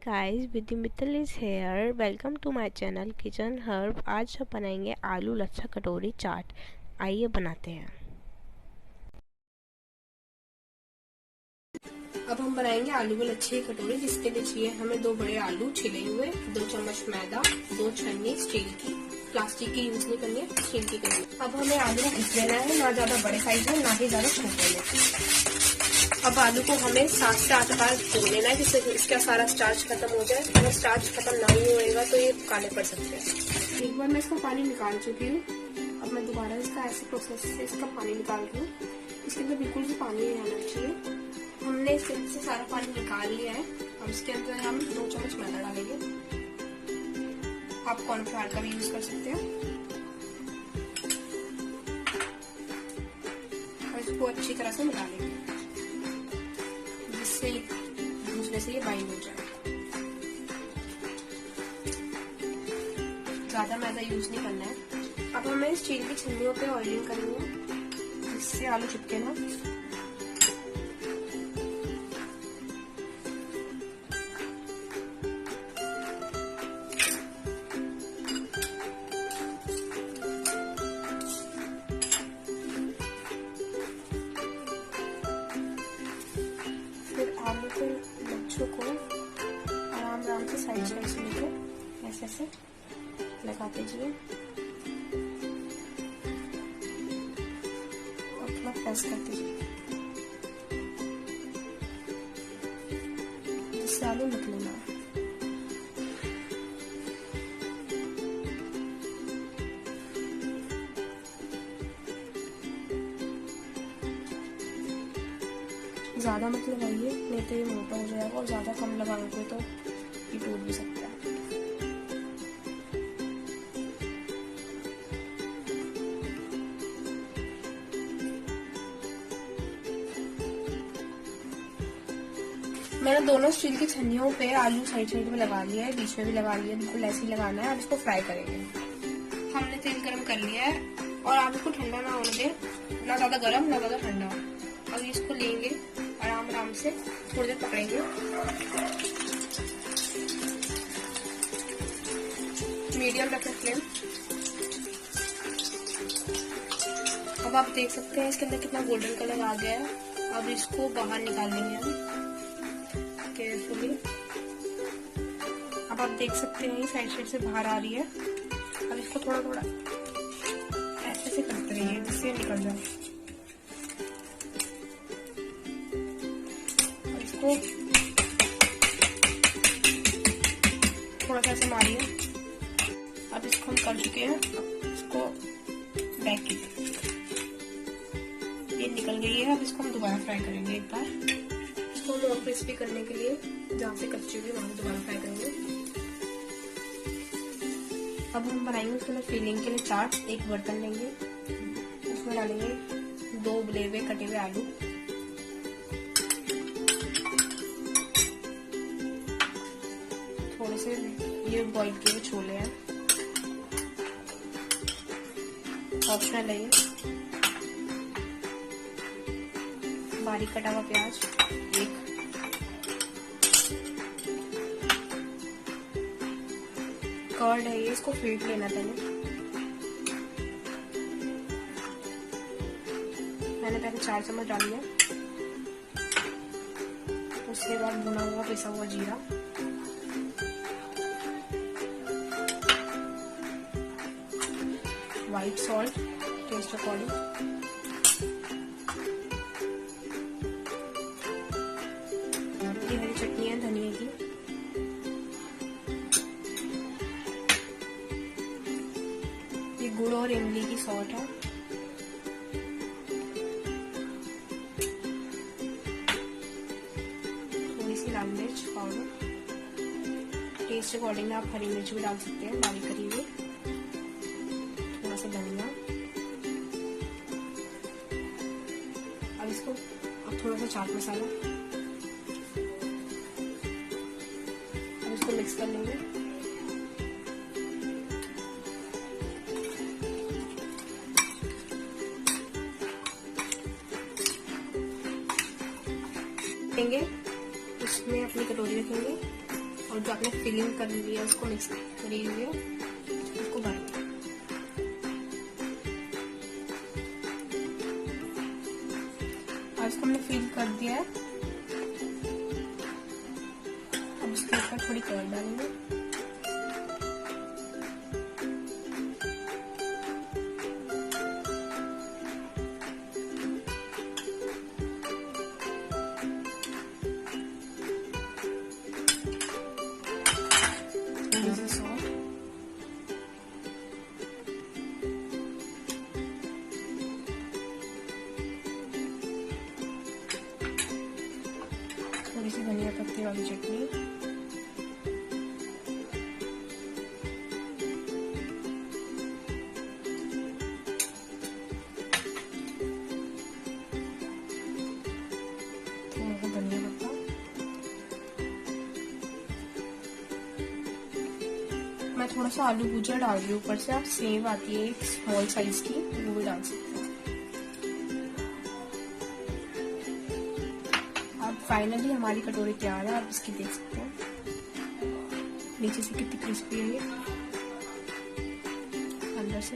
Guys with Mittal is here. Welcome to my channel kitchen herb. आज हम बनाएंगे आलू लच्छा कटोरी चाट। आइए बनाते हैं। अब हम बनाएंगे आलू की लच्छे की कटोरी, जिसके लिए चाहिए हमें 2 बड़े आलू छिले हुए, 2 चम्मच मैदा, 2 छन्नी स्टील की, प्लास्टिक की यूज नहीं करनी है, स्टील की करनी है। अब हमें आलू को घिस लेना है, ना ज्यादा बड़े साइज में ना ही ज्यादा छोटे में। अब आलू को हमें 7 से 8 बार धो लेना है, जिससे इसका सारा स्टार्च खत्म हो जाए। अगर स्टार्च खत्म नहीं होएगा तो ये काले पड़ सकते हैं। एक बार मैं इसका पानी निकाल चुकी हूँ। अब मैं दोबारा इसका ऐसे प्रोसेस से इसका पानी निकाल रही हूँ। इसके अंदर बिल्कुल भी पानी नहीं आना चाहिए। हमने इससे सारा पानी निकाल लिया है। अब इसके अंदर हम 2 चम्मच मैदा डालेंगे। आप कॉर्नफ्लावर का भी यूज कर सकते हैं। और इसको अच्छी तरह से मिला लेंगे, जिससे दूसरे से ये बाइंड हो जाए। ज्यादा मैदा यूज नहीं करना है। अब हमें स्टील की छन्नियों पे ऑयलिंग करनी है, जिससे आलू चिपके ना। फिर आलू के लच्छों को आराम से साइड से लेकर ऐसे लगाते जाइए और थोड़ा प्रेस करते जाइए, जिससे आलू निकले ना। ज्यादा मत लगाइए, नहीं तो ये मोटा हो जाएगा, और ज्यादा कम लगाओगे तो ये टूट भी सकता है। मैंने दोनों स्टील की छन्नियों पे आलू साइड में लगा लिया है, बीच में भी लगा लिया है। बिल्कुल ऐसे ही लगाना है। अब इसको फ्राई करेंगे। हमने तेल गरम कर लिया है, और आप इसको ठंडा ना होने दें, ना ज्यादा गरम ना ज्यादा ठंडा। अब इसको लेंगे, आराम से थोड़ी देर पकड़ेंगे। मीडियम रखें फ्लेम। अब आप देख सकते हैं इसके अंदर कितना गोल्डन कलर आ गया है। अब इसको बाहर निकाल लेंगे हम केयरफुली। अब आप देख सकते हैं ये साइड से बाहर आ रही है। अब इसको थोड़ा ऐसे करते रहिए, जिससे निकल जाए। इसको थोड़ा सा ऐसे मारिए। अब इसको हम कर चुके हैं। अब इसको बैक की ये निकल गई है। अब इसको हम दोबारा फ्राई करेंगे एक बार। इसको हम और क्रिस्पी करने के लिए जहाँ से कच्ची हुई वहां दोबारा फ्राई करेंगे। अब हम बनाएंगे उसके अंदर फिलिंग के लिए चाट। एक बर्तन लेंगे, उसमें डालेंगे 2 उबले हुए कटे हुए आलू, थोड़े से ये बॉइल किए हुए छोले हैं, ऑप्शनल है ये। बारीक कटा हुआ प्याज एक, कर्ड है ये, इसको फेंट लेना पहले। मैंने पहले 4 चम्मच डाल लिया। उसके बाद भुना हुआ पिसा हुआ जीरा, व्हाइट सॉल्ट टेस्ट अकॉर्डिंग, ये हरी चटनी है धनिया की, ये गुड़ और इमली की सॉल्ट है, थोड़ी सी लाल मिर्च पाउडर, टेस्ट अकॉर्डिंग आप हरी मिर्च भी डाल सकते हैं बारीक करी हुई, थोड़ा सा धनिया। अब इसको थोड़ा सा चाट मसाला, अब इसको मिक्स कर लेंगे। उसमें अपनी कटोरी रखेंगे और जो आपने फिलिंग कर ली है उसको मिक्स करी हुई है उसको भर दिया। और इसको हमने फिल कर दिया है। अब इसके ऊपर थोड़ी कलर डालेंगे। थोड़ी सी धनिया पत्ती वाली चटनी, धनिया पत्ता, मैं थोड़ा सा आलू भुजिया डाल रही हूँ ऊपर से। आप सेव आती है एक स्मॉल साइज की, वो भी डाल सकते हैं। अब फाइनली हमारी कटोरी तैयार है। आप इसकी देख सकते हैं नीचे से कितनी क्रिस्पी है ये, अंदर से।